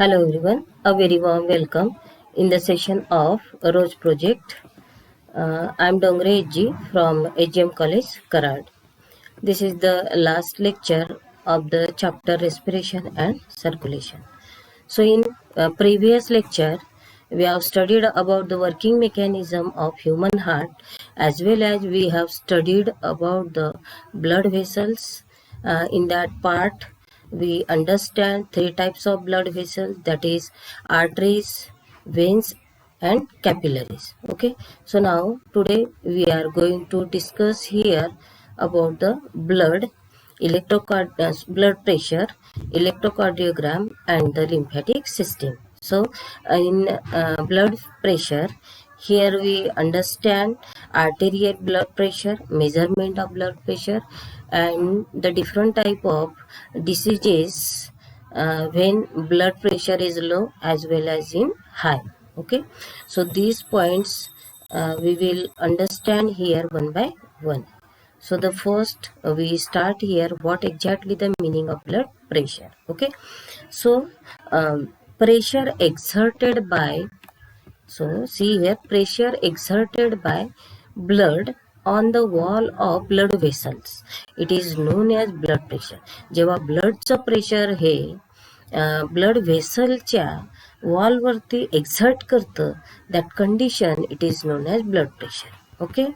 Hello everyone, a very warm welcome in the session of Rose Project. I'm Dongre G from AGM College, Karad. This is the last lecture of the chapter Respiration and Circulation. So in previous lecture, we have studied about the working mechanism of human heart, as well as we have studied about the blood vessels. In that part, we understand three types of blood vessels, that is arteries, veins and capillaries. Okay, so now today we are going to discuss here about the blood pressure, electrocardiogram and the lymphatic system. So in blood pressure, here we understand arterial blood pressure, measurement of blood pressure and the different type of diseases when blood pressure is low as well as in high. Okay, so these points we will understand here one by one. So the first we start here what exactly the meaning of blood pressure. Okay, so pressure exerted by, so see here, pressure exerted by blood on the wall of blood vessels, it is known as blood pressure. जेव्हा ब्लडचं pressure हे blood व्हेसलच्या वॉलवरती exert करतं, that condition it is known as blood pressure. Okay,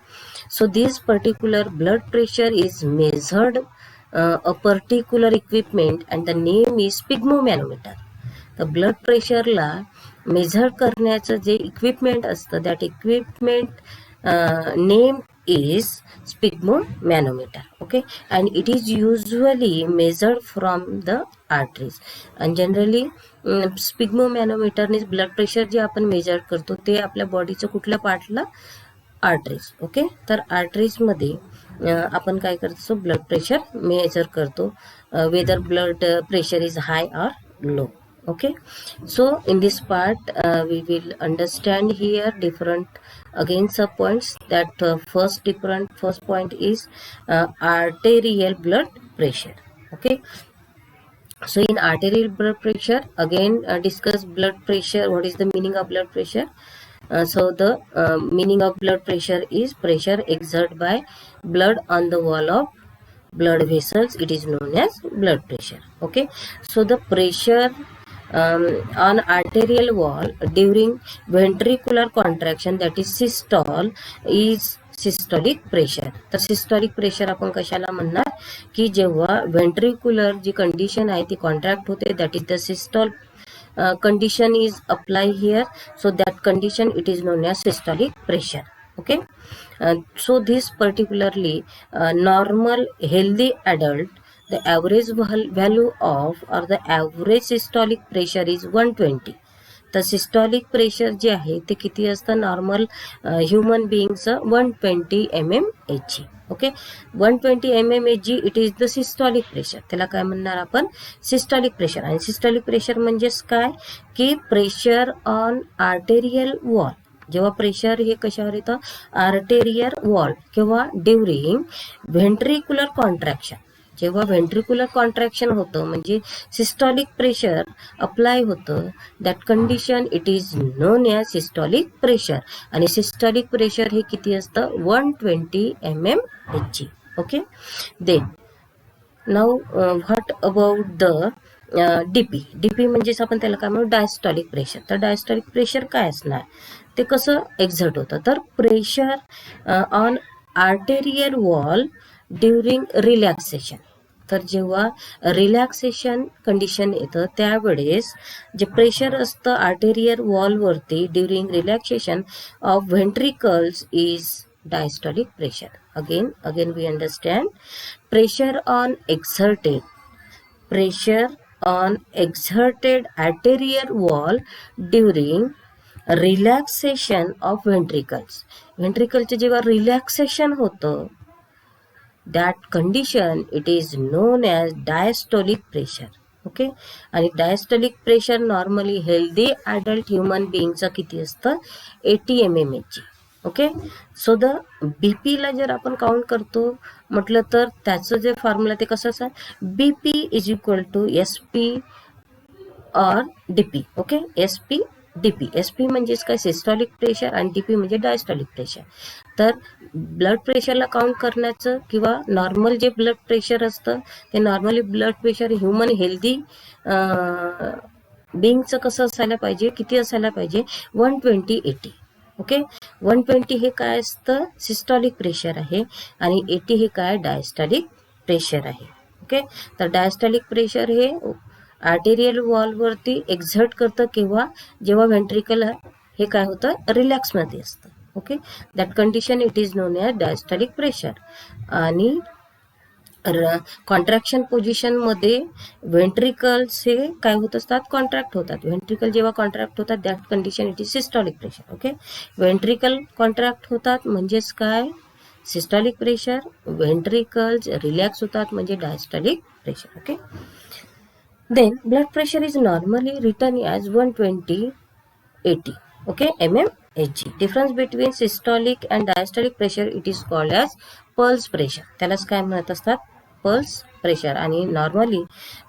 so this particular blood pressure is measured a particular equipment and the name is sphygmomanometer. तर blood प्रेशरला major करण्याचं जे equipment असतं, that equipment name is sphygmomanometer. Okay, and it is usually measured from the arteries and generally sphygmomanometer ने blood pressure जे आपण major करतो ते आपल्या बॉडीचं कुठल्या पार्टला, आर्टरीज. ओके, तर आर्टरीज मध्ये आपण काय करतो, ब्लड प्रेशर मेजर करतो, weather blood pressure is hi और low. Okay, so in this part we will understand here different again sub points. That first point is arterial blood pressure. Okay, so in arterial blood pressure again discuss blood pressure, what is the meaning of blood pressure. So the meaning of blood pressure is pressure exerted by blood on the wall of blood vessels, it is known as blood pressure. Okay, so the pressure on arterial wall during ventricular contraction, that is systole, is systolic pressure. तर systolic pressure आपण कशाला म्हणणार की जेव्हा ventricular जी condition आहे ती contract होते, that is the systole condition is apply here, so that condition it is known as systolic pressure. Okay, so this particularly normal healthy adult, the average value of or the average systolic pressure is 120. तर systolic pressure जे आहे ते किती असतं normal human बिईंगचं 120 mmHg. Okay, 120 mmHg it is the systolic pressure. त्याला काय म्हणणार आपण, सिस्टॉलिक प्रेशर. आणि सिस्टॉलिक प्रेशर म्हणजेच काय की प्रेशर ऑन आर्टेरियल वॉल. जेव्हा प्रेशर हे कशावर येतं, आर्टेरियल वॉल, किंवा ड्युरिंग व्हेंट्रिक्युलर कॉन्ट्रॅक्शन, जेव्हा व्हेंट्रिक्युलर कॉन्ट्रॅक्शन होतं म्हणजे सिस्टॉलिक प्रेशर अप्लाय होतं, that condition it is known as systolic pressure. आणि सिस्टॉलिक प्रेशर हे किती असतं, 120 mmHg. Okay, then now what about the DP. DP म्हणजेच आपण त्याला काय म्हणू, डायस्टॉलिक प्रेशर. तर डायस्टॉलिक प्रेशर काय असणार, ते कसं एक्झर्ट होतं, तर pressure on arterial wall during relaxation. तर जेव्हा रिलॅक्सेशन कंडिशन येतं त्यावेळेस जे प्रेशर असतं आर्टेरियल वॉलवरती during relaxation of ventricles is diastolic pressure. Again we understand pressure on exerted arterial wall during relaxation of ventricles. ventricleचे जेव्हा रिलॅक्सेशन होतं, that condition it is known as diastolic pressure. Okay, आणि diastolic pressure normally healthy adult human बिईंगचं किती असतं, 80 mmHg. Okay, so the बीपीला जर आपण काउंट करतो म्हटलं तर त्याचं जे फॉर्म्युला ते कसं असं, BP is equal to SP or DP. Okay, SP DP. SP म्हणजेच काय, सिस्टॉलिक प्रेशर, आणि DP म्हणजे डायस्टॉलिक प्रेशर. तर ब्लड प्रेशरला काउंट करण्याचं किंवा नॉर्मल जे ब्लड प्रेशर असतं ते normally blood pressure human healthy बिंगचं कसं असायला पाहिजे, किती असायला पाहिजे, 120/80. ओके, 120 हे काय असतं, सिस्टॉलिक प्रेशर आहे, आणि 80 हे काय, डायस्टॉलिक प्रेशर आहे. ओके, तर डायस्टॉलिक प्रेशर हे आर्टेरियल वॉलवरती एक्झर्ट करतं केव्हा, जेव्हा व्हेंट्रिकल हे काय होतं, रिलॅक्समध्ये असतं. Okay, that condition it is known as diastolic pressure. आणि कॉन्ट्रॅक्शन पोझिशन मध्ये व्हेंट्रिकल्स हे काय होत असतात, कॉन्ट्रॅक्ट होतात. व्हेंट्रिकल जेव्हा कॉन्ट्रॅक्ट होतात that condition it is systolic pressure. Okay, ventricle contract होतात म्हणजेच काय, सिस्टॉलिक प्रेशर. व्हेंट्रिकल्स रिलॅक्स होतात म्हणजे diastolic pressure. Okay, then blood pressure is normally return as 120/80. Okay, mmHg. Difference between systolic and diastolic pressure it is called as pulse pressure. त्यालाच काय म्हणत असतात, pulse pressure. आणि normally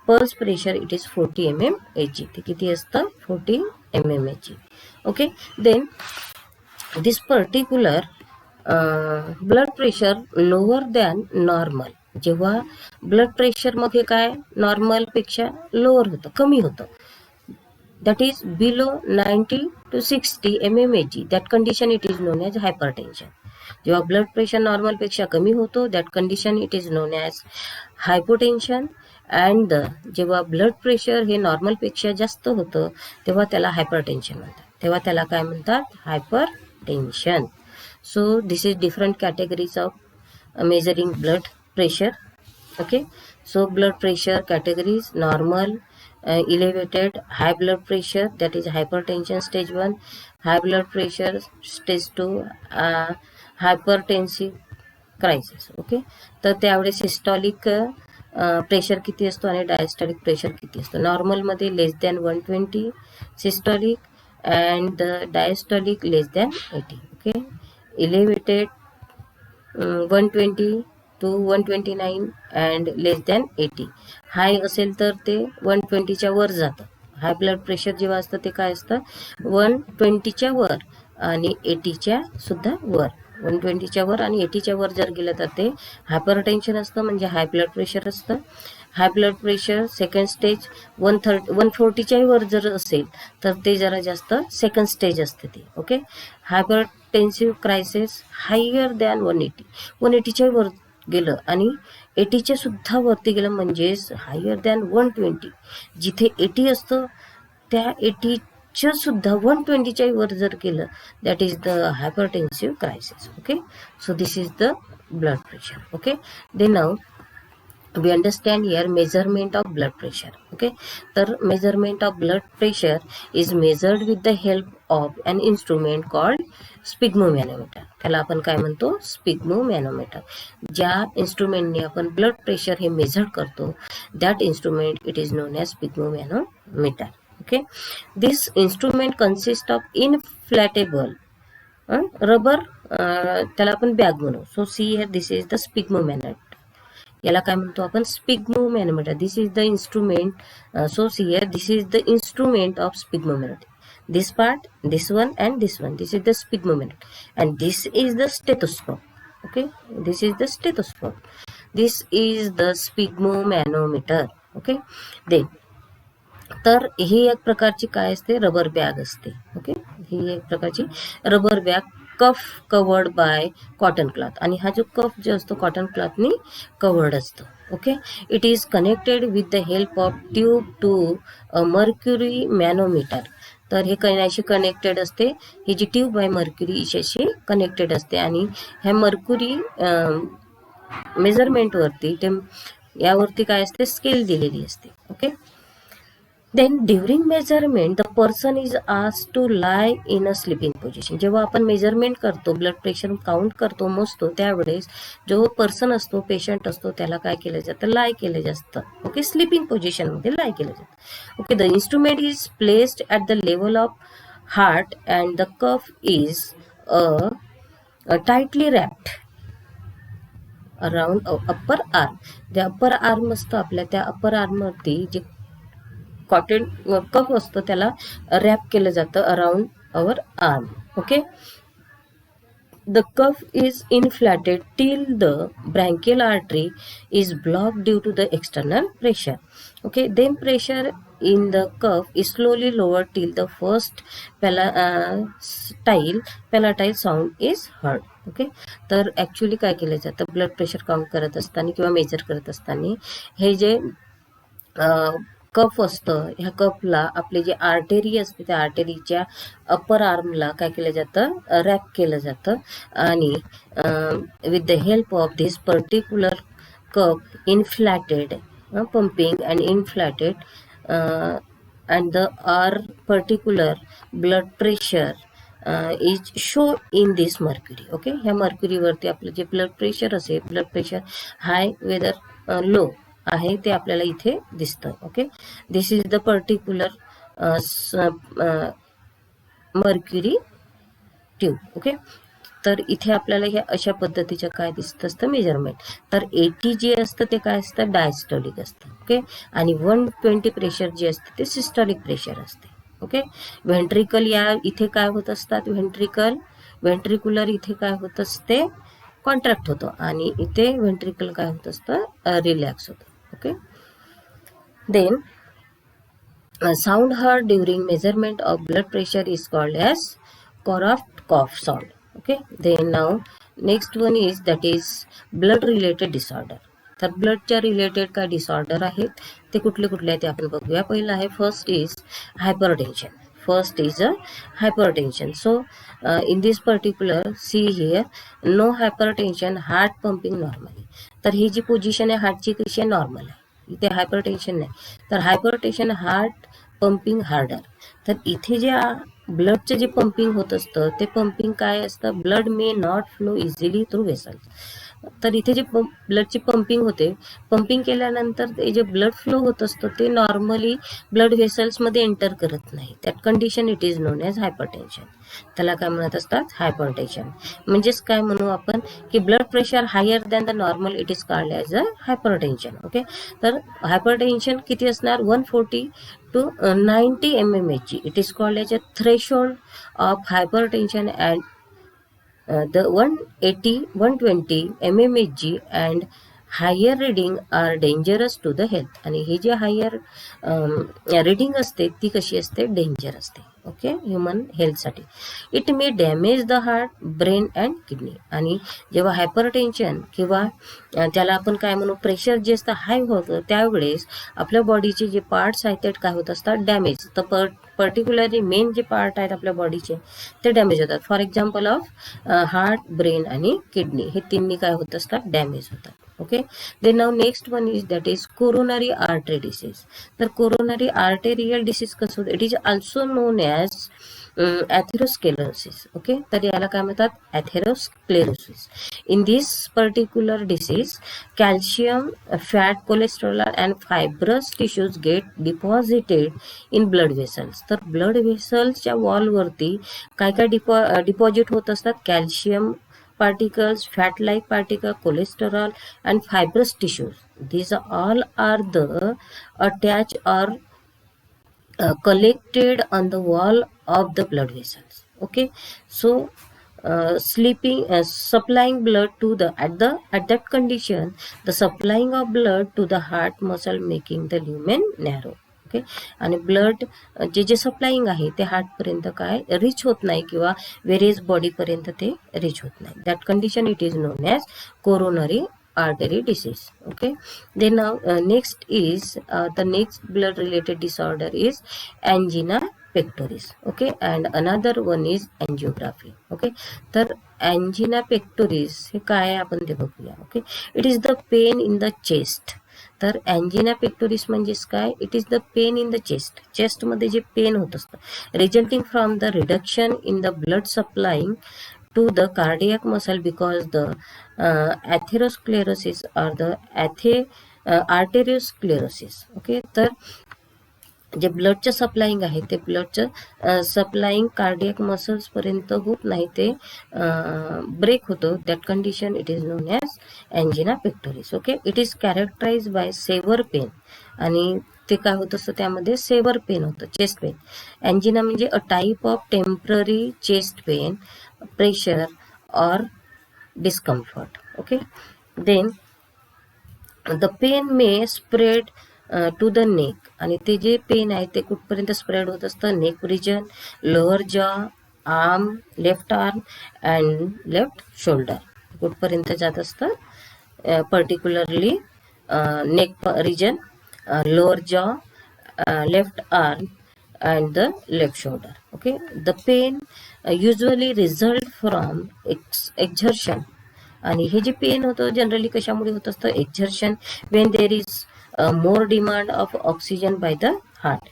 pulse pressure it is 40 mmHg. ते किती असतं, 40 mmHg. Okay, then this particular blood pressure lower than normal. जेव्हा blood pressure मग हे काय, नॉर्मलपेक्षा लोअर होतं, कमी होतं, that is below 90 to 60 mmHg. that condition it is known as hypertension. जेव्हा ब्लड प्रेशर नॉर्मल पेक्षा कमी होतो that condition it is known as hypotension. And जेव्हा ब्लड प्रेशर हे नॉर्मल पेक्षा जास्त होतं तेव्हा त्याला हायपरटेन्शन म्हणतात. तेव्हा त्याला काय म्हणतात, hypertension. So this is different categories of measuring blood pressure. Okay, so blood pressure categories: normal, elevated, high blood pressure, that is hypertension stage 1, high blood pressure stage 2, hypertensive crisis. Okay, तर त्यावेळेस systolic pressure किती असतो आणि diastolic pressure किती असतो. नॉर्मलमध्ये less than 120 systolic and diastolic less than 80. Okay, elevated 120 to 129 and less than 80. High असेल तर ते 120च्या वर जातं. हाय ब्लड प्रेशर जेव्हा असतं ते काय असतं, 120च्या वर आणि 80च्या सुद्धा वर. 120च्या वर आणि 80च्या वर जर गेलं तर ते हायपरटेन्शन असतं, म्हणजे हाय ब्लड प्रेशर असतं. High blood pressure second stage 140च्या वर जर असेल तर ते जरा जास्त सेकंड स्टेज असते ते. Okay, hypertensive crisis higher than 180. 180च्या वर गेलं आणि 80च्या सुद्धा वरती गेलं म्हणजेच हायर दॅन 120. जिथे 80 असतं त्या 80च्या सुद्धा 120च्या वर जर गेलं that is the hypertensive crisis. Okay, so this is the blood pressure. Okay, they now we understand here measurement of blood pressure. Okay, तर measurement of blood pressure is measured with the help of an instrument called sphygmomanometer. त्याला आपण काय म्हणतो, sphygmomanometer. ज्या इन्स्ट्रुमेंटने आपण blood pressure हे measure करतो that instrument it is known as sphygmomanometer. Okay, this instrument consist of inflatable rubber, त्याला आपण बॅग म्हणू. So see here this is the sphygmomanometer. याला काय म्हणतो आपण, sphygmomanometer. This is the instrument. So here this is the instrument of sphygmomanometer. This part, this one and this one, this is the spigmometer and this is the stethoscope. Okay, this is the stethoscope, this is the sphygmomanometer. Okay, then तर ही एक प्रकारची काय असते, rubber bag असते. Okay, ही एक प्रकारची rubber bag cuff covered by cotton cloth. आणि हा जो कफ जो असतो कॉटन क्लॉथनी कवर्ड असतो. Okay, it is connected with the help of tube to mercury manometer. तर हे कशाशी कनेक्टेड असते, ही जी ट्यूब आहे मर्क्युरी इशाशी कनेक्टेड असते आणि ह्या मर्क्युरी मेजरमेंटवरती ते यावरती काय असते, स्केल दिलेली असते. Okay, then during measurement the person is asked to lie in a sleeping position. जेव्हा आपण मेजरमेंट करतो, ब्लड प्रेशर काउंट करतो, मोजतो, त्यावेळेस जो पर्सन असतो, पेशंट असतो, त्याला काय केलं जातं, लाय केलं जातं. ओके, स्लीपिंग पोझिशनमध्ये लाय केलं जातं. Okay, the instrument is placed at the level of heart and the cuff is tightly wrapped around upper arm. जे अप्पर आर्म असतं आपल्या, त्या अप्पर आर्मवरती जे कॉटन कफ असतो त्याला रॅप केलं जातं around our arm. Okay, the cuff is inflated till the branchial artery is blocked due to the external pressure. Okay, then pressure in the cuff is slowly lowered till the first palatile sound is heard. Okay, तर actually काय केलं जातं, blood pressure count करत असताना किंवा major करत असताना हे जे कफ असतं, ह्या कफला आपले जे आर्टेरी असते त्या आर्टेरीच्या अपर आर्मला काय केलं जातं, रॅप केलं जातं आणि with the help of this particular cuff inflated pumping and inflated and the our particular blood pressure is shown in this mercury. Okay, ह्या मर्क्युरी वरती आपलं जे ब्लड प्रेशर असेल, ब्लड प्रेशर हाय वेदर लो आहे ते आपल्याला इथे दिसतं. Okay, this is the particular mercury tube. Okay, तर इथे आपल्याला हे अशा पद्धतीचं काय दिसत असतं मेजरमेंट. तर 80 जे असतं ते काय असतं, डायस्टोलिक असतं. ओके, आणि 120 प्रेशर जे असते ते सिस्टोलिक प्रेशर असते. ओके, व्हेंट्रिकल या इथे काय होत असतात, व्हेंट्रिक्युलर इथे काय होत असते, कॉन्ट्रॅक्ट होतो आणि इथे व्हेंट्रिकल काय होत असतं, रिलॅक्स होतं. Okay, then sound heard during measurement of blood pressure is called as Cough cough sound. Okay, then now next one is that is blood related disorder. तर ब्लडच्या रिलेटेड काय डिसऑर्डर आहेत ते कुठले कुठले आहेत ते आपण बघूया. पहिलं आहे first is hypertension. First is a hypertension. So in this particular see here no hypertension, heart pumping normally. तर ही जी पोझिशन आहे हार्टची कशी आहे, नॉर्मल आहे, इथे हायपरटेन्शन नाही. तर हायपरटेन्शन हार्ट पंपिंग हार्डर. तर इथे जे ब्लडचं जे पंपिंग होत असतं ते पंपिंग काय असतं, blood may not flow easily through vessels. तर इथे जे ब्लडची पंपिंग होते, पंपिंग केल्यानंतर ते जे ब्लड फ्लो होत असतं ते नॉर्मली ब्लड व्हेसल्समध्ये एंटर करत नाही. That condition it is known as hypertension. त्याला काय म्हणत असतात, हायपरटेन्शन. म्हणजेच काय म्हणू आपण की blood pressure higher than the normal it is called as a hypertension. Okay, तर हायपरटेन्शन किती असणार, 140 to 90 mmHg. It is called as a threshold of hypertension and the 180 120 mmHg and higher reading are dangerous to the health. आणि ही जी higher reading असते ती कशी असते, danger असते. Okay, human हेल्थसाठी. It may damage the heart, brain and kidney. आणि जेव्हा hypertension किंवा त्याला आपण काय म्हणू, प्रेशर जे असतं हाय होतं त्यावेळेस आपल्या बॉडीचे जे पार्ट्स आहेत ते काय होत असतात, डॅमेज. तर पर्टिक्युलरली मेन जे पार्ट आहेत आपल्या बॉडीचे ते डॅमेज होतात. For example of heart, brain आणि किडनी हे तिन्ही काय होत असतात, डॅमेज होतात. Okay, then now next one is that is coronary artery disease. तर coronary arterial disease कसं होतं, it is also known as atherosclerosis. Okay, तर याला काय म्हणतात, atherosclerosis. in this particular disease calcium, fat, cholesterol and fibrous tissues get deposited in blood vessels. तर blood व्हेसल्सच्या वॉलवरती काय काय डिपॉझिट होत असतात, calcium particles, fat-like particle, cholesterol, and fibrous tissues. These all are the attached or collected on the wall of the blood vessels. Okay, so supplying blood to the at that condition, the supplying of blood to the heart muscle making the lumen narrow. Okay, आणि blood जे जे सप्लाईंग आहे ते हार्टपर्यंत काय rich होत नाही किंवा various बॉडीपर्यंत ते रिच होत नाही. That condition it is known as coronary artery disease. Okay, then now next is the next blood related disorder is angina pectoris. Okay, and another one is angiography. Okay, तर angina pectoris हे काय आहे आपण ते बघूया. Okay, it is the pain in the chest. तर angina pectoris म्हणजेच काय, it is the pain in the chest. चेस्टमध्ये जे पेन होत असतं resulting from the reduction in the blood supplying to the cardiac muscle because the atherosclerosis or the arteriosclerosis. Okay, तर जे ब्लडचं सप्लाईंग आहे ते ब्लडचं सप्लाईंग कार्डियक मसल्स पर्यंत होत नाही, ते ब्रेक होतो. That condition it is known as angina pectoris. Okay, it is characterise by severe pain. आणि ते काय होत असतं त्यामध्ये सेवर पेन होतं, चेस्ट पेन. एंजिना म्हणजे a type of temporary chest pain, pressure और discomfort. Okay. Then the pain may spread to the neck. आणि ते जे पेन आहे ते कुठपर्यंत स्प्रेड होत असतं, नेक रिजन, लोअर जॉ, arm, left arm and left shoulder कुठपर्यंत जात असतं, पर्टिक्युलरली नेक रिजन, लोअर जॉ, left arm and the left shoulder. Okay, the pain usually result from exertion. आणि हे जे पेन होतं जनरली कशामुळे होत असतं, exertion, when there is more demand of oxygen by the heart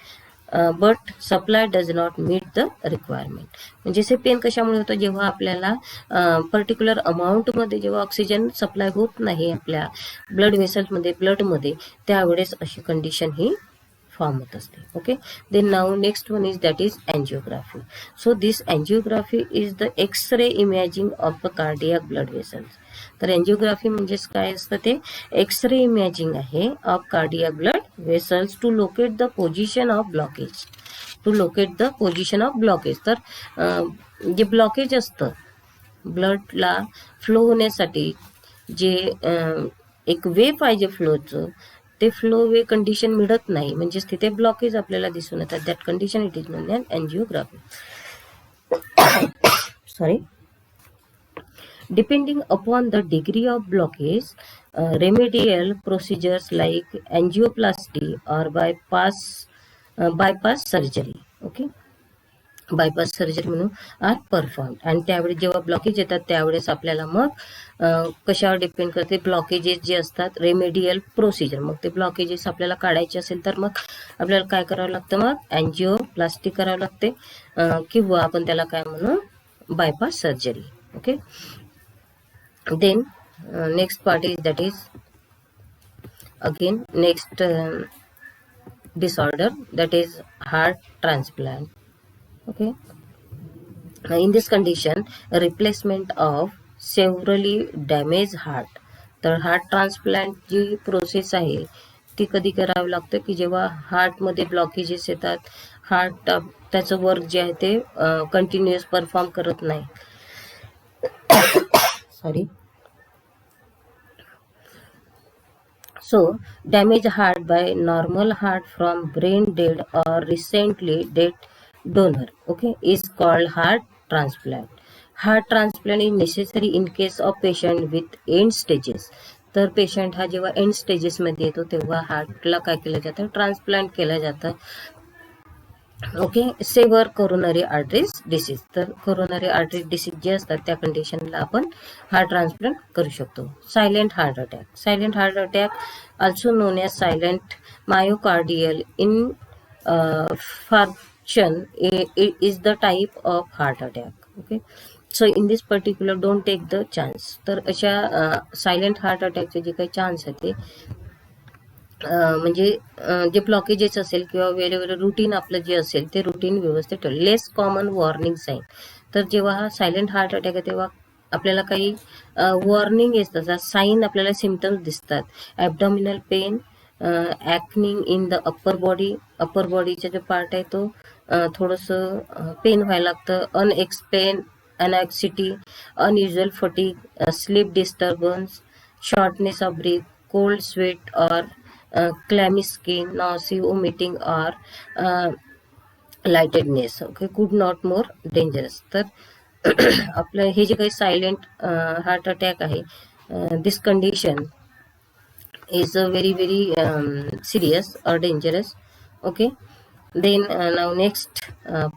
but supply does not meet the requirement. म्हणजे हे pen कशामुळे होतं, जेव्हा आपल्याला पर्टिक्युलर अमाऊंटमध्ये जेव्हा ऑक्सिजन सप्लाय होत नाही आपल्या ब्लड व्हेसल्समध्ये, ब्लडमध्ये, त्यावेळेस अशी कंडिशन ही फॉर्म होत असते. Okay. Then now next one is that is angiography. So this angiography is the X-ray imaging of the cardiac blood vessels. तर एंजिओग्राफी म्हणजेच काय असतं, ते एक्स-रे इमॅजिंग आहे of cardiac blood vessels to locate the position of blockage, to locate the position of blockage. तर जे blockage असतं ब्लडला flow होण्यासाठी, जे एक वे पाहिजे फ्लोचं, ते फ्लो वे कंडिशन मिळत नाही, म्हणजेच तिथे ब्लॉकेज आपल्याला दिसून येतात. That condition it is known as angiography. Sorry. Depending upon the degree of blockage, remedial procedures like angioplasty और bypass surgery. Okay. Bypass surgery म्हणून आर परफॉर्म. आणि त्यावेळी जेव्हा ब्लॉकेज येतात त्यावेळेस आपल्याला मग कशावर डिपेंड करते, ब्लॉकेजेस जे असतात, रेमेडियल प्रोसिजर. मग ते ब्लॉकेजेस आपल्याला काढायचे असेल तर मग आपल्याला काय करावं लागतं, मग अँजिओप्लास्टी करावं लागते, किंवा आपण त्याला काय म्हणू, bypass surgery. Okay. Then next part is that is again next disorder, that is heart transplant. Okay. In this condition, a replacement of severely damaged heart. तर हार्ट ट्रान्सप्लांट जी प्रोसेस आहे ती कधी करावी लागते, की जेव्हा हार्टमध्ये ब्लॉकेजेस येतात, हार्ट त्याचं वर्क जे आहे ते कंटिन्युअस परफॉर्म करत नाही. Sorry. So, damage heart by normal heart from brain dead or recently dead donor, okay, is called heart transplant. Heart transplant is necessary in case of patient with end stages. तर patient हा जेव्हा end stages मध्ये येतो तेव्हा हार्टला काय केलं जातं, transplant केलं जातं. Okay. Saver coronary arteries disease. तर कोरोनरी आर्टरीज डिसीज जे असतात त्या कंडिशनला आपण हार्ट ट्रान्सप्लांट करू शकतो. Silent heart attack. Silent heart attack also known as silent myocardial infarction is the type of heart attack. Okay. So in this particular don't take the chance. तर अशा silent heart अटॅकचे जे काही chance आहे ते म्हणजे जे ब्लॉकेजेस असेल किंवा वेगवेगळे रुटीन आपलं जे असेल ते रुटीन व्यवस्थित ठेवलं. लेस कॉमन वॉर्निंग साईन. तर जेव्हा हा सायलेंट हार्ट अटॅक आहे तेव्हा आपल्याला काही वॉर्निंग येतात, साईन आपल्याला सिम्पटम्स दिसतात. Abdominal pain, aching in the upper body. Upper बॉडीचा जो पार्ट आहे तो थोडंसं पेन व्हायला लागतं. Unexplain anxiety, unusual fatigue, sleep disturbance, shortness of breath, cold sweat और क्लॅमी स्किन, नॉसी, वॉमिटिंग और lightheadedness. Okay. Could not more dangerous. तर आपलं हे जे काही सायलेंट हार्ट अटॅक आहे, this condition is a very serious और dangerous. Okay. Then now next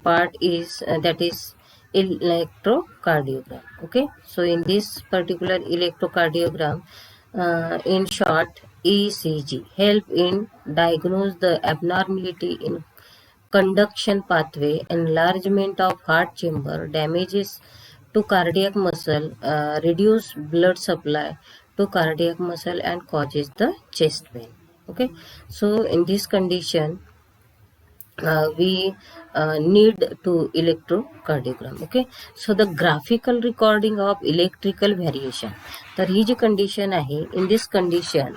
part is that is electrocardiogram. Okay. So in this particular electrocardiogram, in short, ECG help in diagnose the abnormality in conduction pathway, enlargement of heart chamber, damages to cardiac muscle, reduce blood supply to cardiac muscle and causes the chest pain. Okay. So in this condition we need to electrocardiogram. Okay. So the graphical recording of electrical variation. तर ही जी condition आहे, in this condition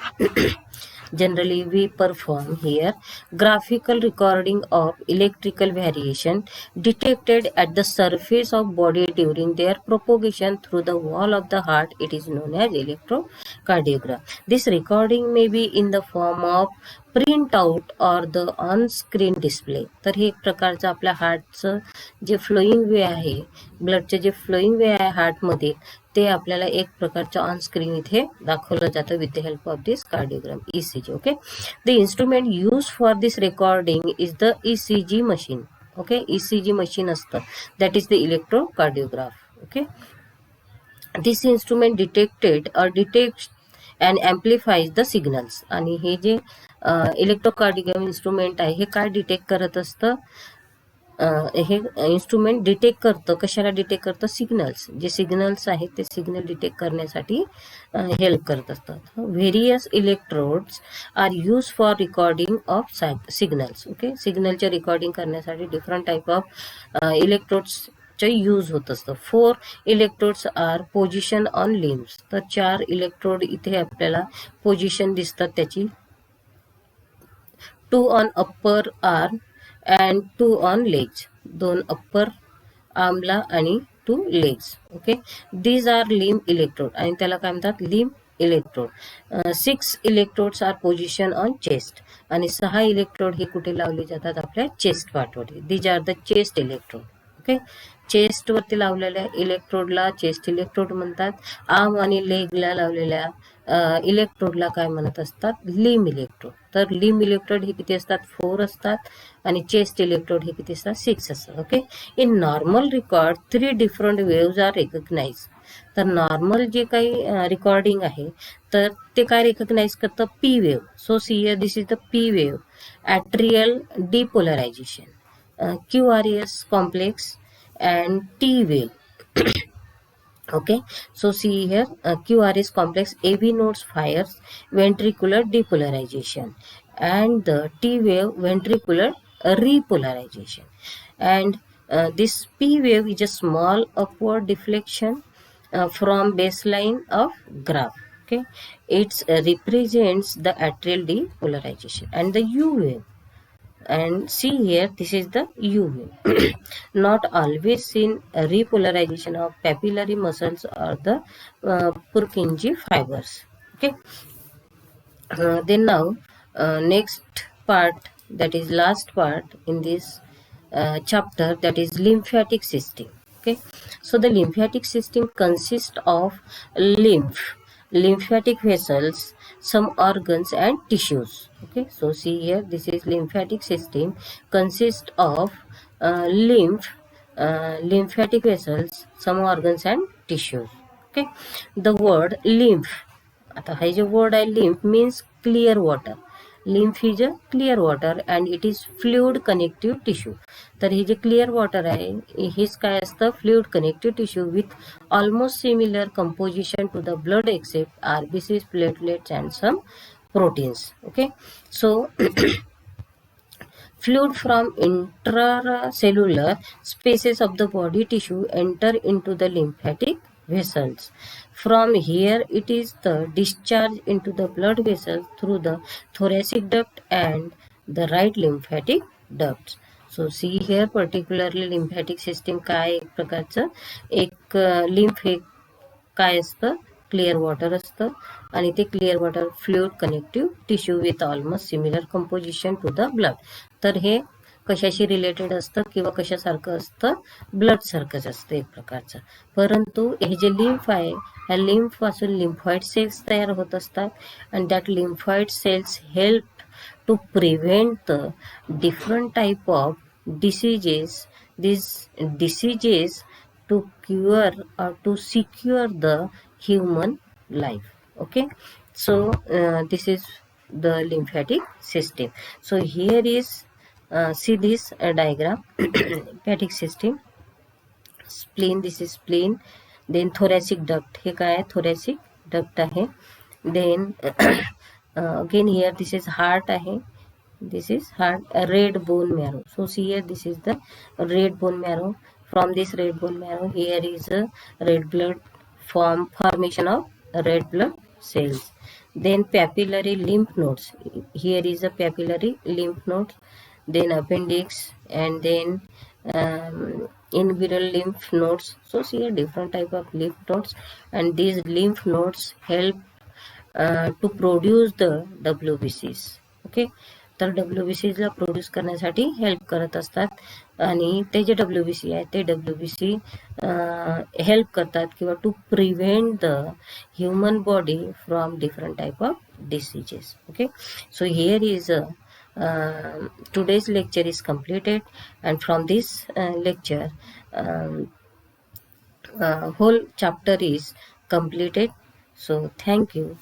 Generally, we perform here graphical recording of electrical variation detected at the surface of body during their propagation through the wall of the heart. It is known as electrocardiogram. This recording may be in the form of print out और the on screen display. तर हे एक प्रकारचं आपल्या हार्टचं जे flowing वे आहे, ब्लडचे जे flowing वे आहे हार्टमध्ये, ते आपल्याला एक प्रकारचं ऑन स्क्रीन इथे दाखवलं जातं with the help of this cardiogram ECG. Okay, the instrument use for this recording is the ECG machine. Okay, ECG machine असतं, that is the electrocardiograph. Okay, this instrument detected और detect and amplifies the signals. आणि हे जे इलेक्ट्रोकार्डिओग्राम instrument आहे हे काय detect करत असतं, हे इन्स्ट्रुमेंट डिटेक्ट करतं, कशाला डिटेक्ट करतं, सिग्नल्स. जे सिग्नल्स आहेत ते सिग्नल डिटेक्ट करण्यासाठी हेल्प करत असतात. Various electrodes are use for recording of signals. Okay, सिग्नलचे रेकॉर्डिंग करण्यासाठी different type of electrodes use होत असतं. 4 electrodes are position on limbs. तर 4 इलेक्ट्रोड इथे आपल्याला पोझिशन दिसतात त्याची. 2 on upper arm and 2 on legs. 2 upper आर्मला आणि 2 legs. Okay, these are limb electrode आणि त्याला काय म्हणतात, limb electrode. 6 electrodes are position on chest आणि 6 इलेक्ट्रोड हे कुठे लावले जातात, आपल्या चेस्ट पार्टवरती. These are the chest electrode. Okay, chest वरती लावलेल्या इलेक्ट्रोडला चेस्ट इलेक्ट्रोड म्हणतात. आर्म आणि लेगला लावलेल्या इलेक्ट्रोडला काय म्हणत असतात, लिम इलेक्ट्रोड. तर लिम इलेक्ट्रोड हे किती असतात, 4 असतात आणि चेस्ट इलेक्ट्रोड हे किती असतात, 6 असतात. Okay, in normal record 3 different waves are recognise. तर नॉर्मल जे काही रेकॉर्डिंग आहे तर ते काय रेकग्नाइज करतं, P wave. So see here this is the P wave, atrial depolarisation, QRS complex and T wave. Okay, so see here QRS complex, AV nodes fires ventricular depolarization and the T wave ventricular repolarization. And this P wave is a small upward deflection from baseline of graph. Okay, it represents the atrial depolarization. And the U wave, and see here this is the U wave. Not always seen repolarization of papillary muscles or the Purkinje fibers. Okay, then now next part, that is last part in this chapter, that is lymphatic system. Okay, so the lymphatic system consists of lymphatic vessels, some organs and tissues. Okay, so see here this is lymphatic system consists of lymphatic vessels, some organs and tissues. Okay, the word lymph, आता हा जो word आहे lymph means clear water. lymph is a clear water and it is fluid connective tissue. तर हे जे clear water आहे हेच काय असतं, fluid connective tissue with almost similar composition to the blood except RBCs, platelets and some proteins. Okay, so fluid from intracellular spaces of the body tissue enter into the lymphatic vessels. From here it is the discharge into the blood vessels through the thoracic duct and the right lymphatic ducts. So see here particularly lymphatic system काय एक प्रकारचं एक lymph हे काय असतं, clear water असतं आणि ते clear water fluid connective tissue with almost similar composition to the blood. तर हे कशाशी रिलेटेड असतं किंवा कशासारखं असतं, ब्लड सारखंच असतं एक प्रकारचं. परंतु हे जे लिम्फ आहे ह्या लिम्फ पासून लिम्फॉइड सेल्स तयार होत असतात आणि that lymphoid cells help to prevent the different type of diseases. These diseases to cure or to secure the human life. Okay, so this is the lymphatic system. So here is see this diagram. Lymphatic system, spleen, this is spleen, then thoracic duct, हे काय आहे, thoracic duct आहे. Then again here this is heart आहे, this is heart, red bone marrow. So see here this is the red bone marrow. From this red bone marrow here is a red blood formation of red blood cells. Then papillary lymph nodes. Here is a papillary lymph node, then appendix, and then inguinal lymph nodes. So see a different type of lymph nodes, and these lymph nodes help to produce the WBCs. Okay, तर WBCs ला produce करण्यासाठी help करत असतात आणि ते जे WBC आहे ते WBC हेल्प करतात किंवा to prevent the human body from different type of diseases. Okay, so here is today's lecture is completed, and from this lecture whole chapter is completed. So thank you.